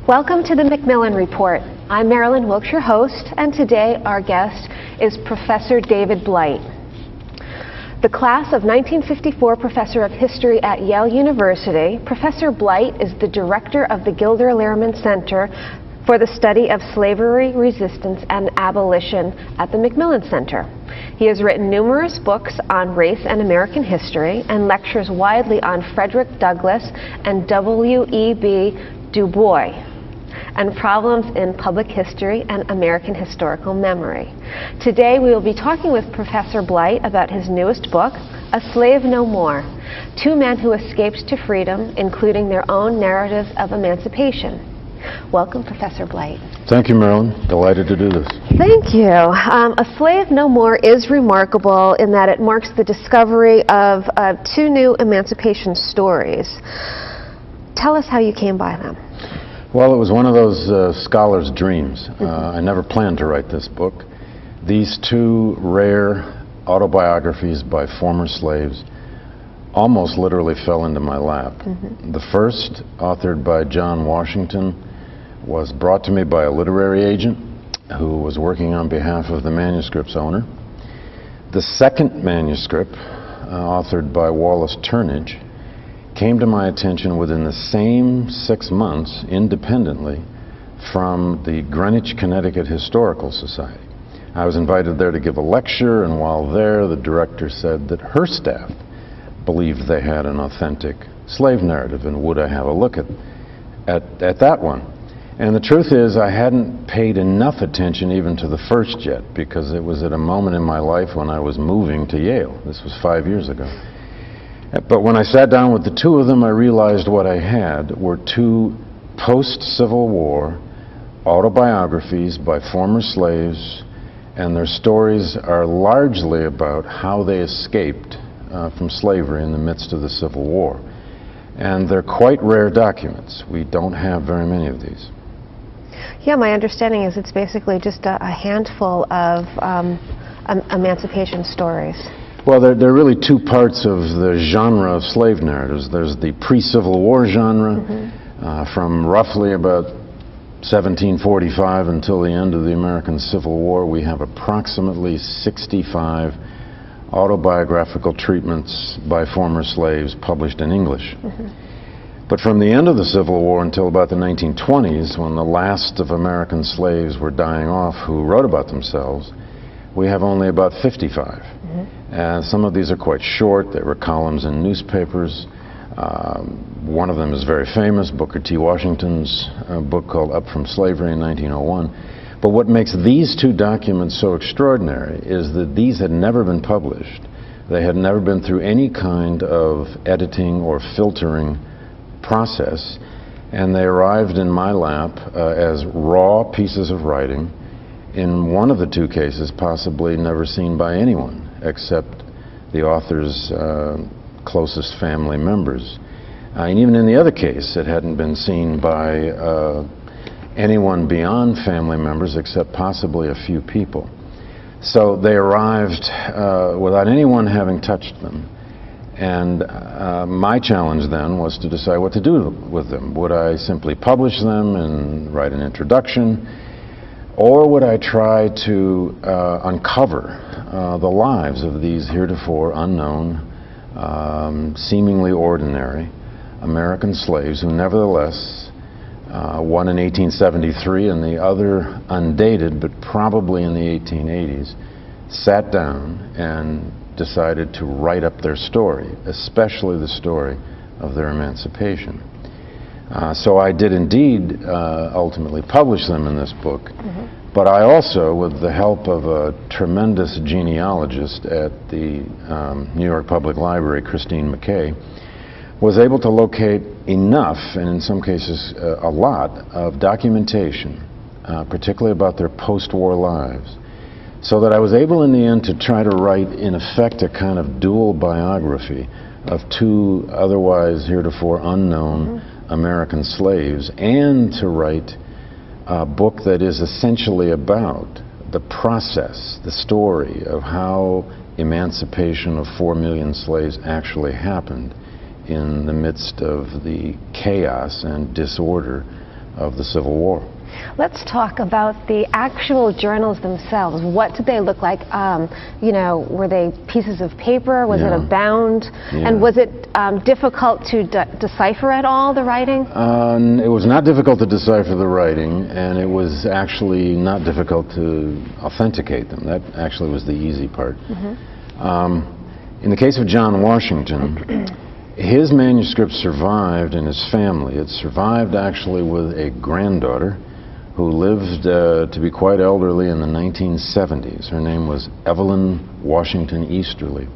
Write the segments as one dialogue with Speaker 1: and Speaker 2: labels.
Speaker 1: Welcome to the Macmillan Report. I'm Marilyn Wilkes, your host, and today our guest is Professor David Blight. The class of 1954 Professor of History at Yale University, Professor Blight is the director of the Gilder Lehrman Center for the Study of Slavery, Resistance, and Abolition at the Macmillan Center. He has written numerous books on race and American history and lectures widely on Frederick Douglass and W.E.B. Du Bois and problems in public history and American historical memory. Today we will be talking with Professor Blight about his newest book, A Slave No More: Two Men Who Escaped to Freedom, Including Their Own Narratives of Emancipation. Welcome, Professor Blight.
Speaker 2: Thank you, Marilyn. Delighted to do this.
Speaker 1: Thank you. A Slave No More is remarkable in that it marks the discovery of two new emancipation stories. Tell us how you came by them.
Speaker 2: Well, it was one of those scholar's dreams. I never planned to write this book. These two rare autobiographies by former slaves almost literally fell into my lap. The first, authored by John Washington, was brought to me by a literary agent who was working on behalf of the manuscript's owner. The second manuscript, authored by Wallace Turnage, came to my attention within the same 6 months, independently, from the Greenwich, Connecticut Historical Society. I was invited there to give a lecture, and while there, the director said that her staff believed they had an authentic slave narrative, and would I have a look at that one. And the truth is, I hadn't paid enough attention even to the first yet, because it was at a moment in my life when I was moving to Yale. This was 5 years ago. But when I sat down with the two of them, I realized what I had were two post-Civil War autobiographies by former slaves, and their stories are largely about how they escaped from slavery in the midst of the Civil War. And they're quite rare documents. We don't have very many of these.
Speaker 1: Yeah, my understanding is it's basically just a handful of emancipation stories.
Speaker 2: Well, there are really two parts of the genre of slave narratives. There's the pre-Civil War genre, from roughly about 1745 until the end of the American Civil War. We have approximately 65 autobiographical treatments by former slaves published in English. But from the end of the Civil War until about the 1920s, when the last of American slaves were dying off who wrote about themselves, we have only about 55. And some of these are quite short. They were columns in newspapers. One of them is very famous, Booker T. Washington's book called Up from Slavery in 1901. But what makes these two documents so extraordinary is that these had never been published. They had never been through any kind of editing or filtering process, and they arrived in my lap as raw pieces of writing, in one of the two cases possibly never seen by anyone except the author's closest family members. And even in the other case, it hadn't been seen by anyone beyond family members except possibly a few people. So they arrived without anyone having touched them. And my challenge then was to decide what to do with them. Would I simply publish them and write an introduction, or would I try to uncover the lives of these heretofore unknown, seemingly ordinary American slaves who nevertheless, one in 1873 and the other undated, but probably in the 1880s, sat down and decided to write up their story, especially the story of their emancipation. So I did indeed ultimately publish them in this book, but I also, with the help of a tremendous genealogist at the New York Public Library, Christine McKay, was able to locate enough, and in some cases a lot, of documentation, particularly about their post-war lives, so that I was able in the end to try to write, in effect, a kind of dual biography of two otherwise heretofore unknown American slaves, and to write a book that is essentially about the process, the story of how emancipation of 4 million slaves actually happened in the midst of the chaos and disorder of the Civil War.
Speaker 1: Let's talk about the actual journals themselves. What did they look like? You know, were they pieces of paper? Was it a bound?
Speaker 2: Yeah.
Speaker 1: And was it difficult to decipher at all, the writing?
Speaker 2: It was not difficult to decipher the writing, and it was actually not difficult to authenticate them. That actually was the easy part. In the case of John Washington, his manuscript survived in his family. It survived actually with a granddaughter who lived to be quite elderly in the 1970s. Her name was Evelyn Washington Easterly.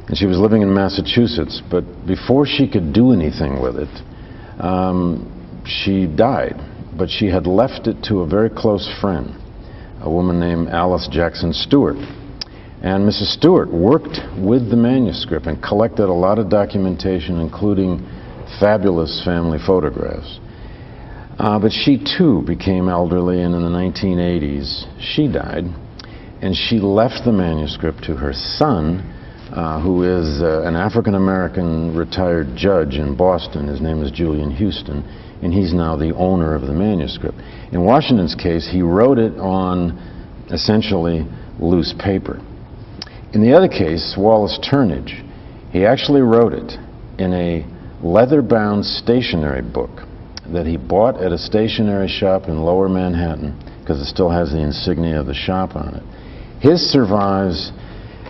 Speaker 2: And she was living in Massachusetts, but before she could do anything with it, she died. But she had left it to a very close friend, a woman named Alice Jackson Stewart. And Mrs. Stewart worked with the manuscript and collected a lot of documentation, including fabulous family photographs. But she too became elderly, and in the 1980s she died, and she left the manuscript to her son, who is an African-American retired judge in Boston. His name is Julian Houston, and he's now the owner of the manuscript. In Washington's case, he wrote it on essentially loose paper. In the other case, Wallace Turnage, he actually wrote it in a leather-bound stationery book that he bought at a stationery shop in Lower Manhattan, because it still has the insignia of the shop on it. His survives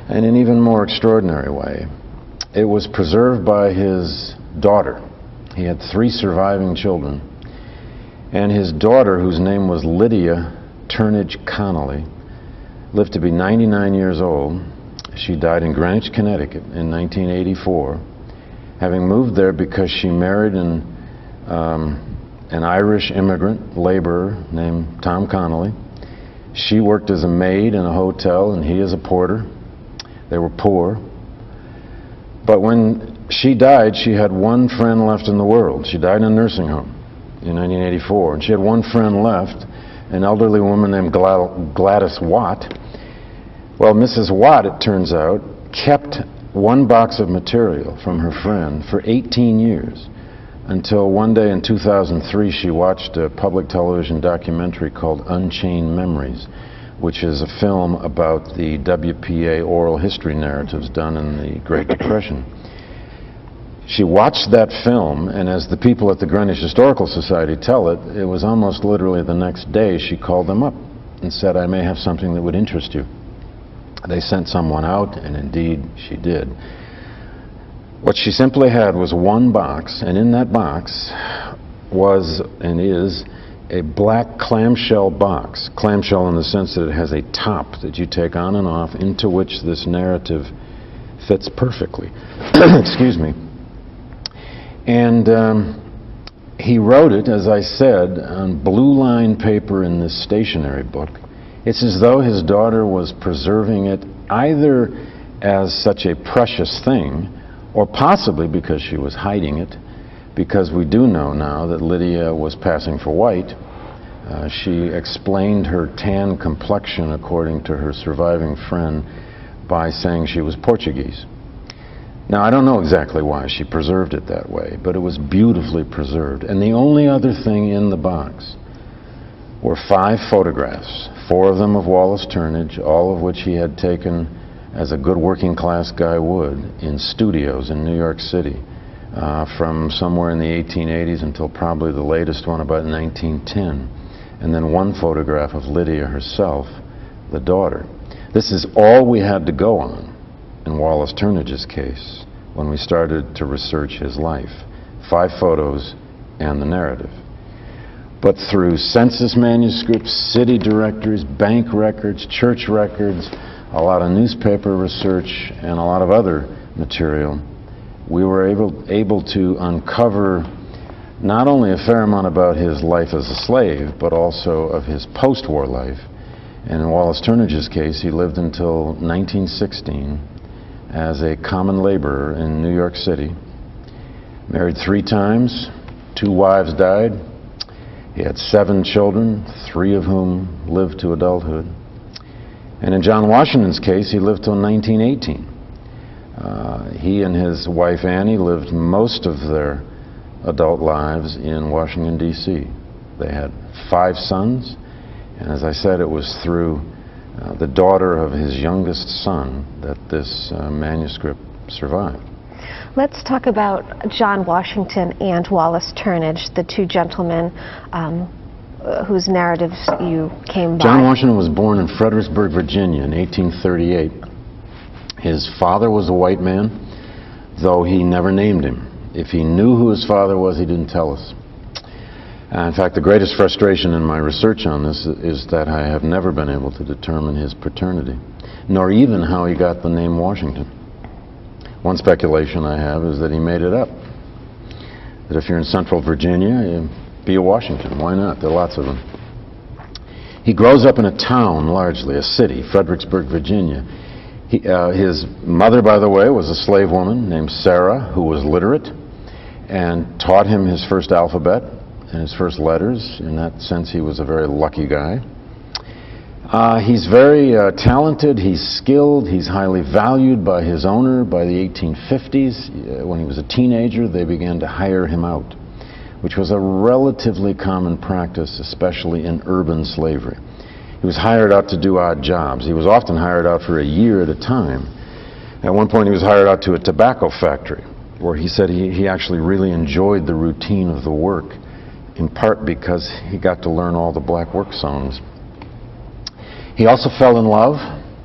Speaker 2: in an even more extraordinary way. It was preserved by his daughter. He had 3 surviving children, and his daughter, whose name was Lydia Turnage Connolly, lived to be 99 years old. She died in Greenwich, Connecticut in 1984, having moved there because she married an Irish immigrant laborer named Tom Connolly. She worked as a maid in a hotel, and he as a porter. They were poor. But when she died, she had one friend left in the world. She died in a nursing home in 1984, and she had one friend left, an elderly woman named Gladys Watt. Well, Mrs. Watt, it turns out, kept one box of material from her friend for 18 years, until one day in 2003 she watched a public television documentary called Unchained Memories, which is a film about the WPA oral history narratives done in the Great Depression. She watched that film, and as the people at the Greenwich Historical Society tell it, it was almost literally the next day she called them up and said, "I may have something that would interest you." They sent someone out, and indeed she did. What she simply had was one box, and in that box was and is a black clamshell box. Clamshell in the sense that it has a top that you take on and off, into which this narrative fits perfectly. Excuse me. And he wrote it, as I said, on blue-lined paper in this stationery book. It's as though his daughter was preserving it either as such a precious thing, or possibly because she was hiding it, because we do know now that Lydia was passing for white. She explained her tan complexion, according to her surviving friend, by saying she was Portuguese. Now, I don't know exactly why she preserved it that way, but it was beautifully preserved. And the only other thing in the box were 5 photographs, 4 of them of Wallace Turnage, all of which he had taken, as a good working class guy would, in studios in New York City, from somewhere in the 1880s until probably the latest one about 1910. And then 1 photograph of Lydia herself, the daughter. This is all we had to go on in Wallace Turnage's case when we started to research his life. 5 photos and the narrative. But through census manuscripts, city directories, bank records, church records, a lot of newspaper research, and a lot of other material, we were able to uncover not only a fair amount about his life as a slave, but also of his post-war life. And in Wallace Turnage's case, he lived until 1916 as a common laborer in New York City. Married 3 times, 2 wives died. He had 7 children, 3 of whom lived to adulthood. And in John Washington's case, he lived till 1918. He and his wife Annie lived most of their adult lives in Washington, D.C. They had 5 sons, and as I said, it was through the daughter of his youngest son that this manuscript survived.
Speaker 1: Let's talk about John Washington and Wallace Turnage, the 2 gentlemen whose narratives you came by.
Speaker 2: John Washington was born in Fredericksburg, Virginia in 1838. His father was a white man, though he never named him. If he knew who his father was, he didn't tell us. In fact, the greatest frustration in my research on this is that I have never been able to determine his paternity, nor even how he got the name Washington. One speculation I have is that he made it up. That if you're in central Virginia, you be a Washington. Why not? There are lots of them. He grows up in a town, largely, a city, Fredericksburg, Virginia. His mother, by the way, was a slave woman named Sarah, who was literate and taught him his first alphabet and his first letters. In that sense, he was a very lucky guy. He's very talented, he's skilled, he's highly valued by his owner. By the 1850s, when he was a teenager, they began to hire him out, which was a relatively common practice, especially in urban slavery. He was hired out to do odd jobs. He was often hired out for a year at a time. At one point he was hired out to a tobacco factory, where he said he actually really enjoyed the routine of the work, in part because he got to learn all the black work songs. He also fell in love.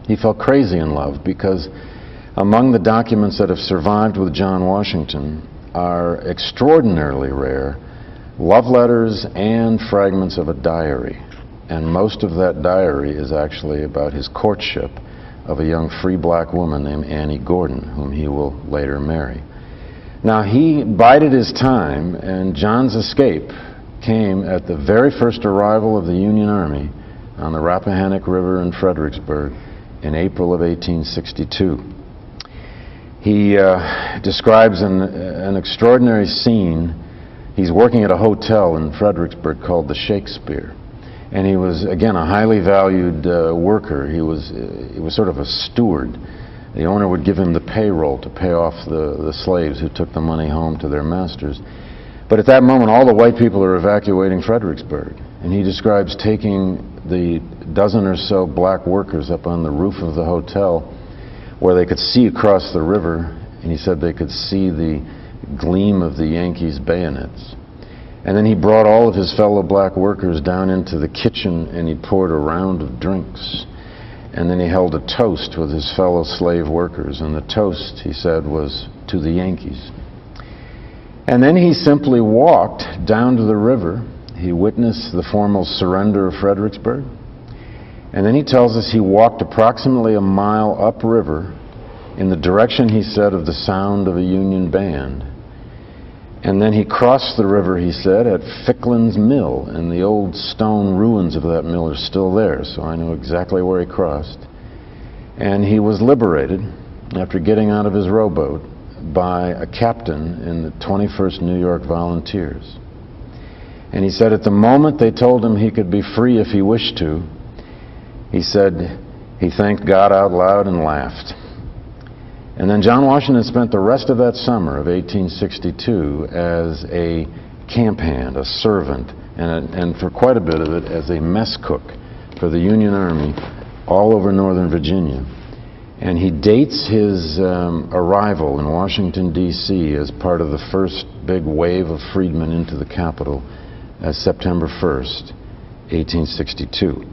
Speaker 2: He fell crazy in love, because among the documents that have survived with John Washington are extraordinarily rare love letters and fragments of a diary. And most of that diary is actually about his courtship of a young free black woman named Annie Gordon, whom he will later marry. Now, he bided his time, and John's escape came at the very first arrival of the Union Army on the Rappahannock River in Fredericksburg in April of 1862. He describes an extraordinary scene. He's working at a hotel in Fredericksburg called the Shakespeare. And he was, again, a highly valued worker. He was sort of a steward. The owner would give him the payroll to pay off the slaves who took the money home to their masters. But at that moment, all the white people are evacuating Fredericksburg. And he describes taking the dozen or so black workers up on the roof of the hotel where they could see across the river, and he said they could see the gleam of the Yankees' bayonets. And then he brought all of his fellow black workers down into the kitchen, and he poured a round of drinks. And then he held a toast with his fellow slave workers, and the toast, he said, was to the Yankees. And then he simply walked down to the river. He witnessed the formal surrender of Fredericksburg. And then he tells us he walked approximately a mile upriver in the direction, he said, of the sound of a Union band. And then he crossed the river, he said, at Ficklin's Mill, and the old stone ruins of that mill are still there, so I know exactly where he crossed. And he was liberated, after getting out of his rowboat, by a captain in the 21st New York Volunteers. And he said at the moment they told him he could be free if he wished to, he said he thanked God out loud and laughed. And then John Washington spent the rest of that summer of 1862 as a camp hand, a servant, and for quite a bit of it as a mess cook for the Union Army all over northern Virginia. And he dates his arrival in Washington, D.C. as part of the first big wave of freedmen into the capital as September 1st, 1862.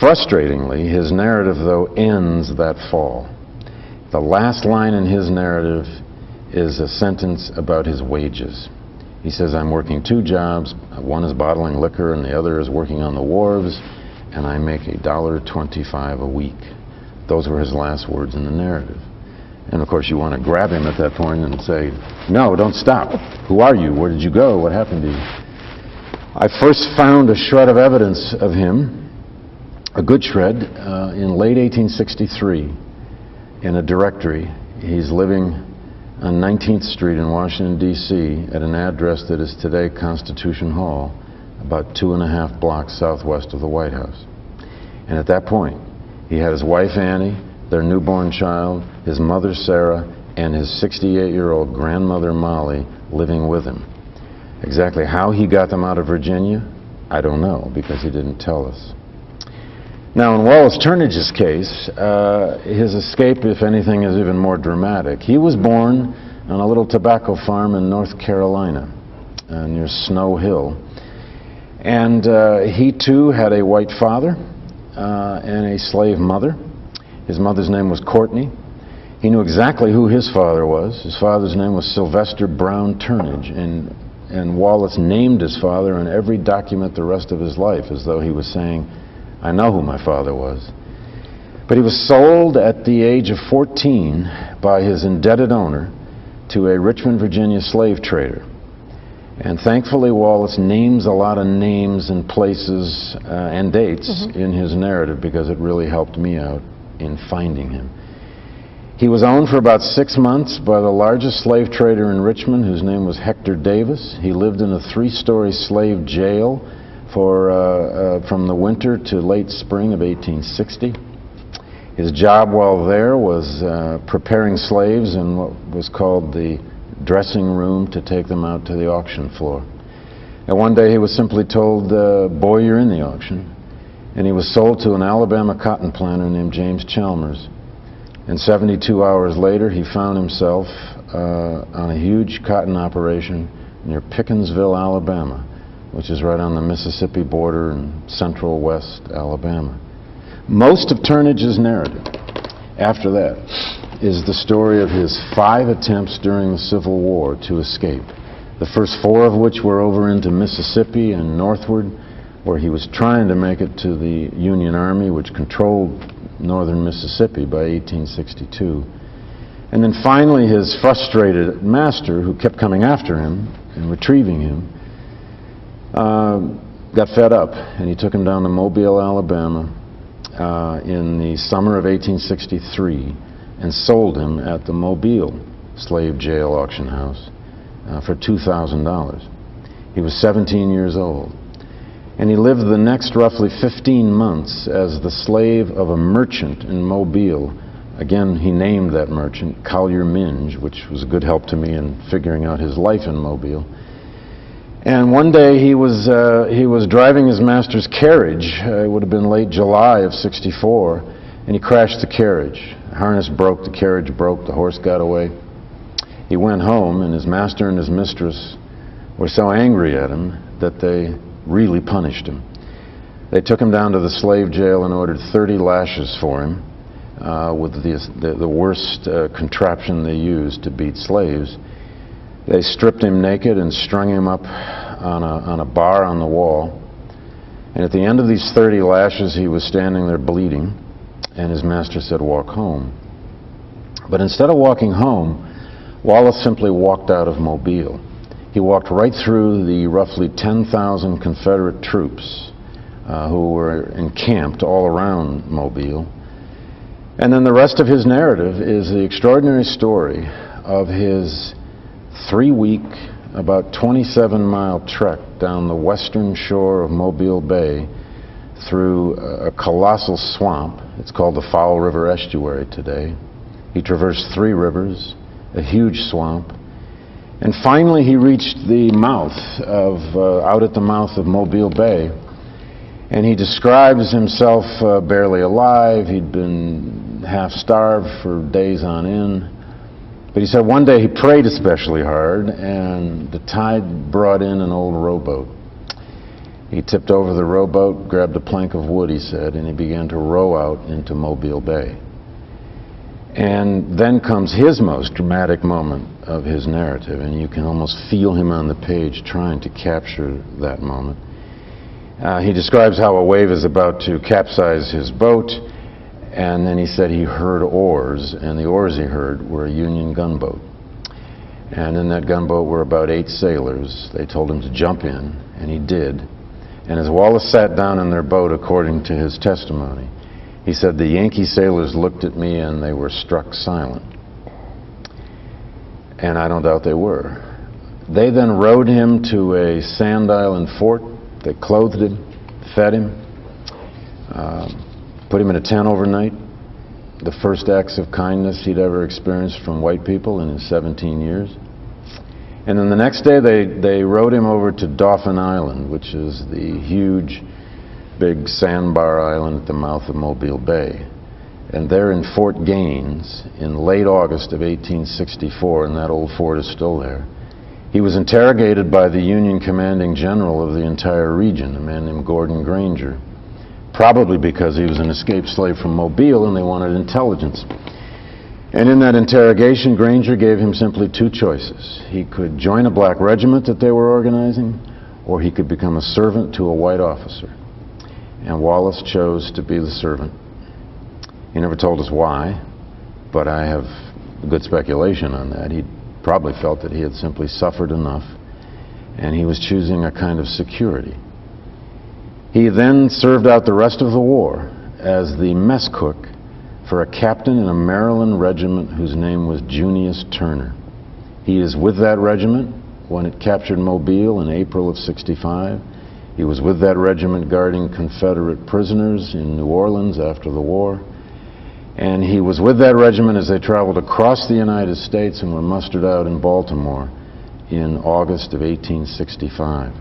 Speaker 2: Frustratingly, his narrative, though, ends that fall. The last line in his narrative is a sentence about his wages. He says, I'm working 2 jobs. One is bottling liquor and the other is working on the wharves, and I make $1.25 a week. Those were his last words in the narrative. And of course you want to grab him at that point and say, no, don't stop. Who are you? Where did you go? What happened to you? I first found a shred of evidence of him, a good shred, in late 1863. In a directory. He's living on 19th Street in Washington, D.C. at an address that is today Constitution Hall, about 2.5 blocks southwest of the White House. And at that point, he had his wife Annie, their newborn child, his mother Sarah, and his 68-year-old grandmother Molly living with him. Exactly how he got them out of Virginia, I don't know, because he didn't tell us. Now, in Wallace Turnage's case, his escape, if anything, is even more dramatic. He was born on a little tobacco farm in North Carolina, near Snow Hill. And he, too, had a white father and a slave mother. His mother's name was Courtney. He knew exactly who his father was. His father's name was Sylvester Brown Turnage, and Wallace named his father in every document the rest of his life, as though he was saying, I know who my father was. But he was sold at the age of 14 by his indebted owner to a Richmond, Virginia slave trader. And thankfully, Wallace names a lot of names and places and dates in his narrative, because it really helped me out in finding him. He was owned for about 6 months by the largest slave trader in Richmond, whose name was Hector Davis. He lived in a 3-story slave jail from the winter to late spring of 1860. His job while there was preparing slaves in what was called the dressing room to take them out to the auction floor. And one day he was simply told, boy, you're in the auction. And he was sold to an Alabama cotton planter named James Chalmers. And 72 hours later, he found himself on a huge cotton operation near Pickensville, Alabama, which is right on the Mississippi border in central west Alabama. Most of Turnage's narrative after that is the story of his 5 attempts during the Civil War to escape. The first 4 of which were over into Mississippi and northward, where he was trying to make it to the Union Army, which controlled northern Mississippi by 1862. And then finally his frustrated master, who kept coming after him and retrieving him, got fed up, and he took him down to Mobile, Alabama in the summer of 1863 and sold him at the Mobile slave jail auction house for $2,000. He was 17 years old. And he lived the next roughly 15 months as the slave of a merchant in Mobile. Again, he named that merchant Collier Minge, which was a good help to me in figuring out his life in Mobile. And one day he was driving his master's carriage. It would have been late July of '64, and he crashed the carriage. The harness broke, the carriage broke, the horse got away. He went home, and his master and his mistress were so angry at him that they really punished him. They took him down to the slave jail and ordered 30 lashes for him with the worst contraption they used to beat slaves. They stripped him naked and strung him up on a bar on the wall. And at the end of these 30 lashes, he was standing there bleeding, and his master said, walk home. But instead of walking home, Wallace simply walked out of Mobile. He walked right through the roughly 10,000 Confederate troops who were encamped all around Mobile. And then the rest of his narrative is the extraordinary story of his 3-week, about 27-mile trek down the western shore of Mobile Bay through a colossal swamp. It's called the Foul River Estuary today. He traversed 3 rivers, a huge swamp. And finally he reached the mouth of, out at the mouth of Mobile Bay, and he describes himself barely alive. He'd been half-starved for days on end. But he said one day he prayed especially hard, and the tide brought in an old rowboat. He tipped over the rowboat, grabbed a plank of wood, he said, and he began to row out into Mobile Bay. And then comes his most dramatic moment of his narrative, and you can almost feel him on the page trying to capture that moment. He describes how a wave is about to capsize his boat, and then he said he heard oars, and the oars he heard were a Union gunboat. And in that gunboat were about 8 sailors. They told him to jump in, and he did. And as Wallace sat down in their boat, according to his testimony, he said, the Yankee sailors looked at me and they were struck silent. And I don't doubt they were. They then rowed him to a Sand Island fort. They clothed him, fed him, put him in a tent overnight. The first acts of kindness he'd ever experienced from white people in his 17 years. And then the next day they rowed him over to Dauphin Island, which is the huge, big sandbar island at the mouth of Mobile Bay. And there in Fort Gaines, in late August of 1864, and that old fort is still there, he was interrogated by the Union commanding general of the entire region, a man named Gordon Granger, probably because he was an escaped slave from Mobile and they wanted intelligence. And in that interrogation, Granger gave him simply two choices. He could join a black regiment that they were organizing, or he could become a servant to a white officer. And Wallace chose to be the servant. He never told us why, but I have good speculation on that. He probably felt that he had simply suffered enough, and he was choosing a kind of security. He then served out the rest of the war as the mess cook for a captain in a Maryland regiment whose name was Junius Turner. He is with that regiment when it captured Mobile in April of '65. He was with that regiment guarding Confederate prisoners in New Orleans after the war. And he was with that regiment as they traveled across the United States and were mustered out in Baltimore in August of 1865.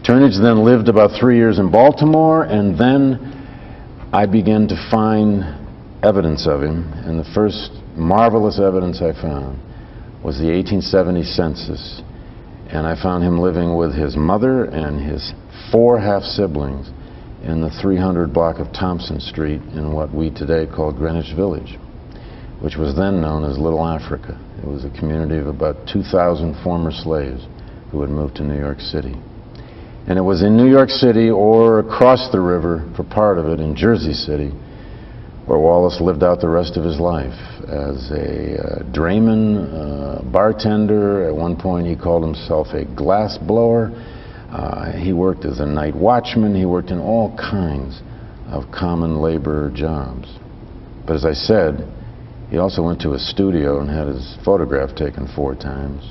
Speaker 2: Turnage then lived about 3 years in Baltimore, and then I began to find evidence of him, and the first marvelous evidence I found was the 1870 census, and I found him living with his mother and his 4 half-siblings in the 300 block of Thompson Street in what we today call Greenwich Village, which was then known as Little Africa. It was a community of about 2,000 former slaves who had moved to New York City. And it was in New York City, or across the river for part of it in Jersey City, where Wallace lived out the rest of his life as a drayman, bartender. At one point he called himself a glass blower. He worked as a night watchman. He worked in all kinds of common labor jobs. But as I said, he also went to a studio and had his photograph taken 4 times.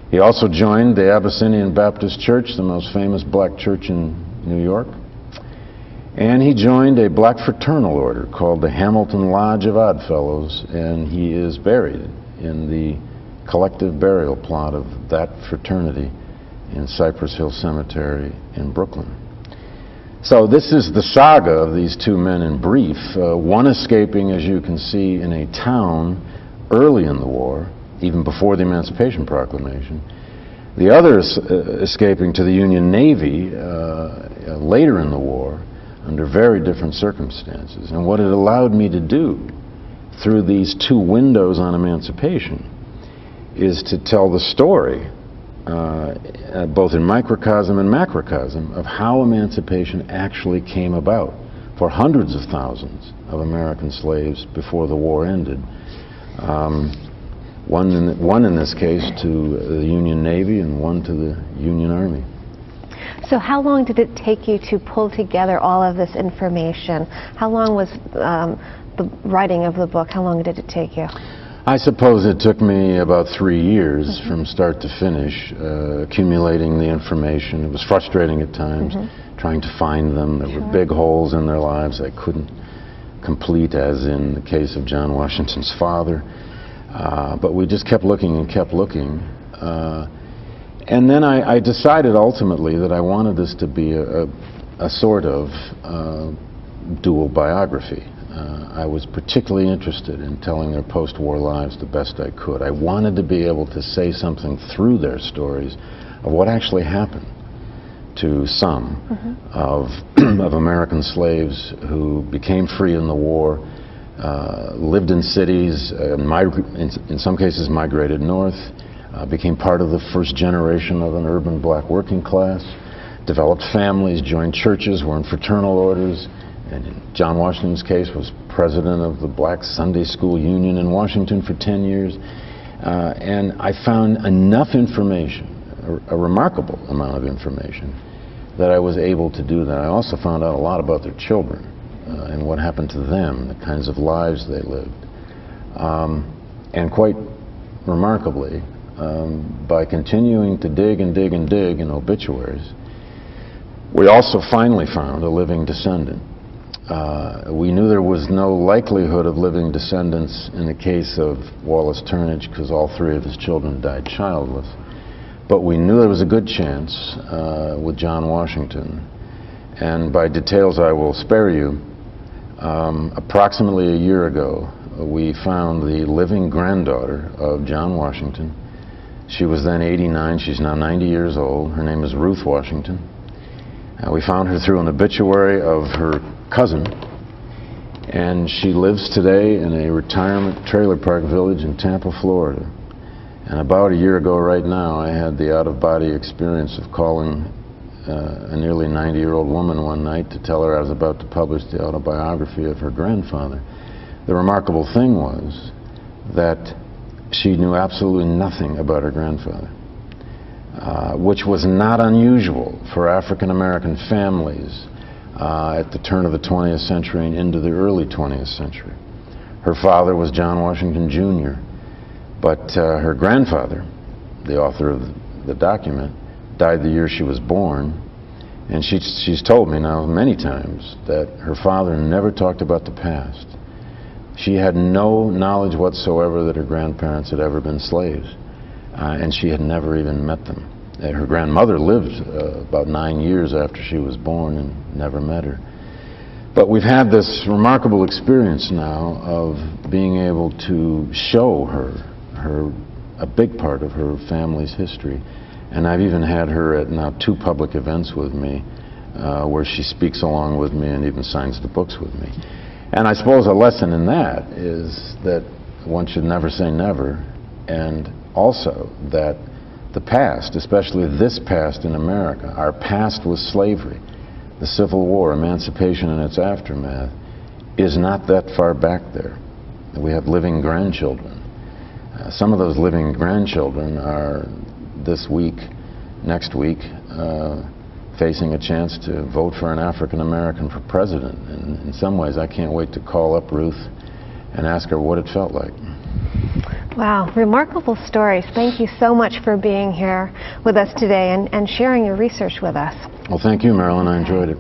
Speaker 2: He also joined the Abyssinian Baptist Church, the most famous black church in New York. And he joined a black fraternal order called the Hamilton Lodge of Oddfellows, and he is buried in the collective burial plot of that fraternity in Cypress Hill Cemetery in Brooklyn. So this is the saga of these 2 men in brief, one escaping, as you can see, in a town early in the war, even before the Emancipation Proclamation, the other escaping to the Union Navy later in the war under very different circumstances. And what it allowed me to do through these 2 windows on emancipation is to tell the story both in microcosm and macrocosm of how emancipation actually came about for hundreds of thousands of American slaves before the war ended. One in this case to the Union Navy and one to the Union Army.
Speaker 1: So how long did it take you to pull together all of this information? How long was the writing of the book, how long did it take you?
Speaker 2: I suppose it took me about 3 years from start to finish, accumulating the information. It was frustrating at times, trying to find them. There were big holes in their lives I couldn't complete, as in the case of John Washington's father. But we just kept looking and kept looking. And then I decided ultimately that I wanted this to be a sort of dual biography. I was particularly interested in telling their post-war lives the best I could. I wanted to be able to say something through their stories of what actually happened to some of American slaves who became free in the war, lived in cities, in some cases migrated north, became part of the first generation of an urban black working class, developed families, joined churches, were in fraternal orders, and in John Washington's case was president of the Black Sunday School Union in Washington for 10 years. And I found enough information, a remarkable amount of information, that I was able to do that. I also found out a lot about their children and what happened to them, the kinds of lives they lived. And quite remarkably, by continuing to dig and dig and dig in obituaries, we also finally found a living descendant. We knew there was no likelihood of living descendants in the case of Wallace Turnage because all 3 of his children died childless. but we knew there was a good chance with John Washington. And by details I will spare you, approximately a year ago, we found the living granddaughter of John Washington. She was then 89. She's now 90 years old. Her name is Ruth Washington. We found her through an obituary of her cousin, and she lives today in a retirement trailer park village in Tampa, Florida. And about a year ago right now, I had the out-of-body experience of calling a nearly 90-year-old woman one night to tell her I was about to publish the autobiography of her grandfather. The remarkable thing was that she knew absolutely nothing about her grandfather, which was not unusual for African-American families at the turn of the 20th century and into the early 20th century. Her father was John Washington, Jr., but her grandfather, the author of the document, died the year she was born, and she's told me now many times that her father never talked about the past. She had no knowledge whatsoever that her grandparents had ever been slaves, and she had never even met them. Her grandmother lived about 9 years after she was born and never met her. But we've had this remarkable experience now of being able to show her a big part of her family's history. And I've even had her at now 2 public events with me where she speaks along with me and even signs the books with me. And I suppose a lesson in that is that one should never say never, and also that the past, especially this past in America, our past with slavery, the Civil War, emancipation and its aftermath, is not that far back there. We have living grandchildren. Some of those living grandchildren are this week, next week, facing a chance to vote for an African American for president. And in some ways, I can't wait to call up Ruth and ask her what it felt like.
Speaker 1: Wow, remarkable stories. Thank you so much for being here with us today and sharing your research with us.
Speaker 2: Well, thank you, Marilyn. I enjoyed it.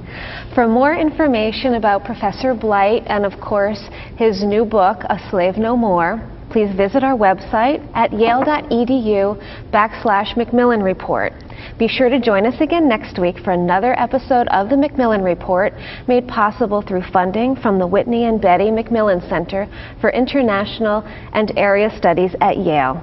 Speaker 1: For more information about Professor Blight and, of course, his new book, A Slave No More, please visit our website at yale.edu/Macmillan Report. Be sure to join us again next week for another episode of the Macmillan Report, made possible through funding from the Whitney and Betty Macmillan Center for International and Area Studies at Yale.